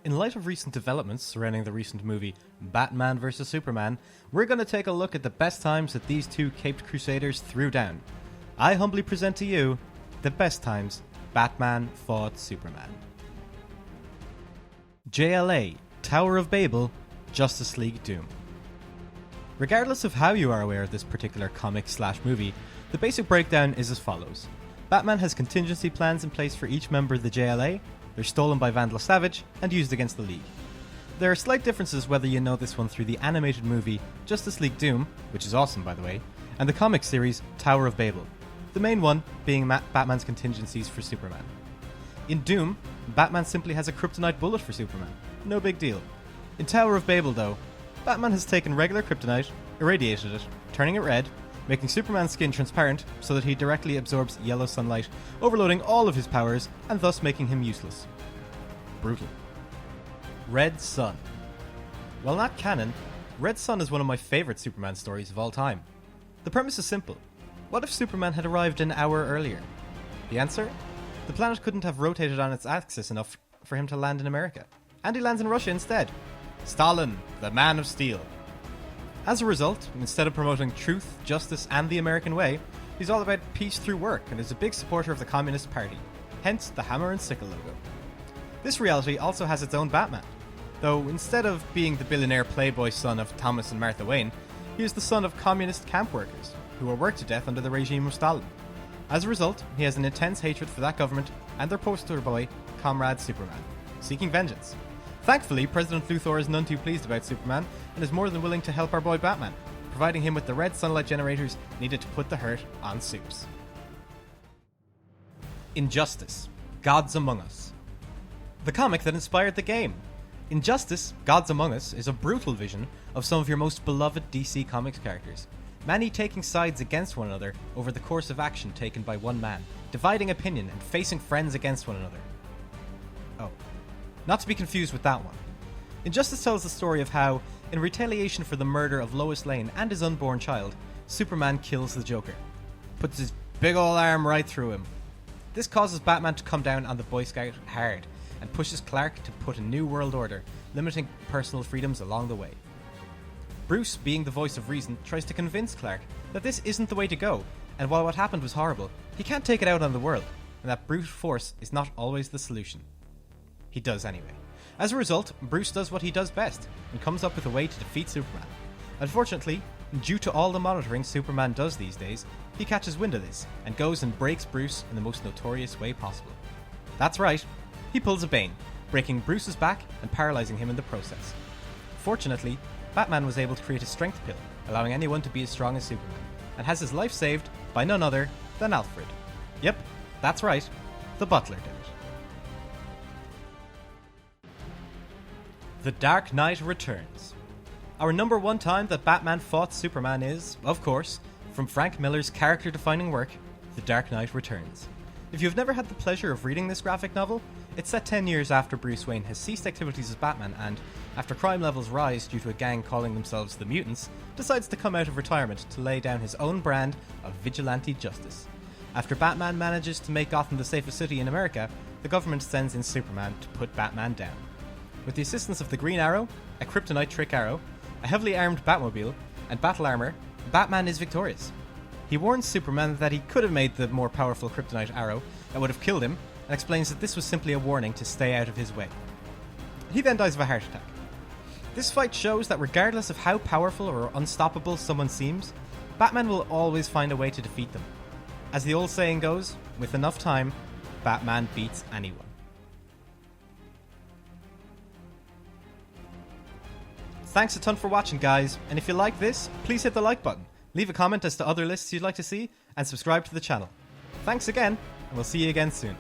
In light of recent developments surrounding the recent movie Batman vs Superman, we're going to take a look at the best times that these two caped crusaders threw down. I humbly present to you the best times Batman fought Superman. JLA, Tower of Babel, Justice League Doom. Regardless of how you are aware of this particular comic/movie, the basic breakdown is as follows. Batman has contingency plans in place for each member of the JLA. They're stolen by Vandal Savage and used against the League. There are slight differences whether you know this one through the animated movie Justice League Doom, which is awesome by the way, and the comic series Tower of Babel, the main one being Batman's contingencies for Superman. In Doom, Batman simply has a kryptonite bullet for Superman. No big deal. In Tower of Babel though, Batman has taken regular kryptonite, irradiated it, turning it red, making Superman's skin transparent so that he directly absorbs yellow sunlight, overloading all of his powers and thus making him useless. Brutal. Red Sun. While not canon, Red Sun is one of my favourite Superman stories of all time. The premise is simple. What if Superman had arrived an hour earlier? The answer? The planet couldn't have rotated on its axis enough for him to land in America. And he lands in Russia instead. Stalin, the Man of Steel. As a result, instead of promoting truth, justice, and the American way, he's all about peace through work and is a big supporter of the Communist Party, hence the hammer and sickle logo. This reality also has its own Batman, though instead of being the billionaire playboy son of Thomas and Martha Wayne, he is the son of communist camp workers, who were worked to death under the regime of Stalin. As a result, he has an intense hatred for that government and their poster boy, Comrade Superman, seeking vengeance. Thankfully, President Luthor is none too pleased about Superman and is more than willing to help our boy Batman, providing him with the red sunlight generators needed to put the hurt on Supes. Injustice, Gods Among Us. The comic that inspired the game. Injustice, Gods Among Us is a brutal vision of some of your most beloved DC Comics characters, many taking sides against one another over the course of action taken by one man, dividing opinion and facing friends against one another. Oh. Not to be confused with that one. Injustice tells the story of how, in retaliation for the murder of Lois Lane and his unborn child, Superman kills the Joker. Puts his big ol' arm right through him. This causes Batman to come down on the Boy Scout hard, and pushes Clark to put a new world order, limiting personal freedoms along the way. Bruce, being the voice of reason, tries to convince Clark that this isn't the way to go, and while what happened was horrible, he can't take it out on the world, and that brute force is not always the solution. He does anyway. As a result, Bruce does what he does best, and comes up with a way to defeat Superman. Unfortunately, due to all the monitoring Superman does these days, he catches wind of this, and goes and breaks Bruce in the most notorious way possible. That's right, he pulls a Bane, breaking Bruce's back and paralysing him in the process. Fortunately, Batman was able to create a strength pill, allowing anyone to be as strong as Superman, and has his life saved by none other than Alfred. Yep, that's right, the butler did it. The Dark Knight Returns. Our number one time that Batman fought Superman is, of course, from Frank Miller's character-defining work, The Dark Knight Returns. If you've never had the pleasure of reading this graphic novel, it's set 10 years after Bruce Wayne has ceased activities as Batman and, after crime levels rise due to a gang calling themselves the Mutants, decides to come out of retirement to lay down his own brand of vigilante justice. After Batman manages to make Gotham the safest city in America, the government sends in Superman to put Batman down. With the assistance of the Green Arrow, a kryptonite trick arrow, a heavily armed Batmobile, and battle armor, Batman is victorious. He warns Superman that he could have made the more powerful kryptonite arrow that would have killed him, and explains that this was simply a warning to stay out of his way. He then dies of a heart attack. This fight shows that regardless of how powerful or unstoppable someone seems, Batman will always find a way to defeat them. As the old saying goes, with enough time, Batman beats anyone. Thanks a ton for watching, guys, and if you like this, please hit the like button, leave a comment as to other lists you'd like to see, and subscribe to the channel. Thanks again, and we'll see you again soon.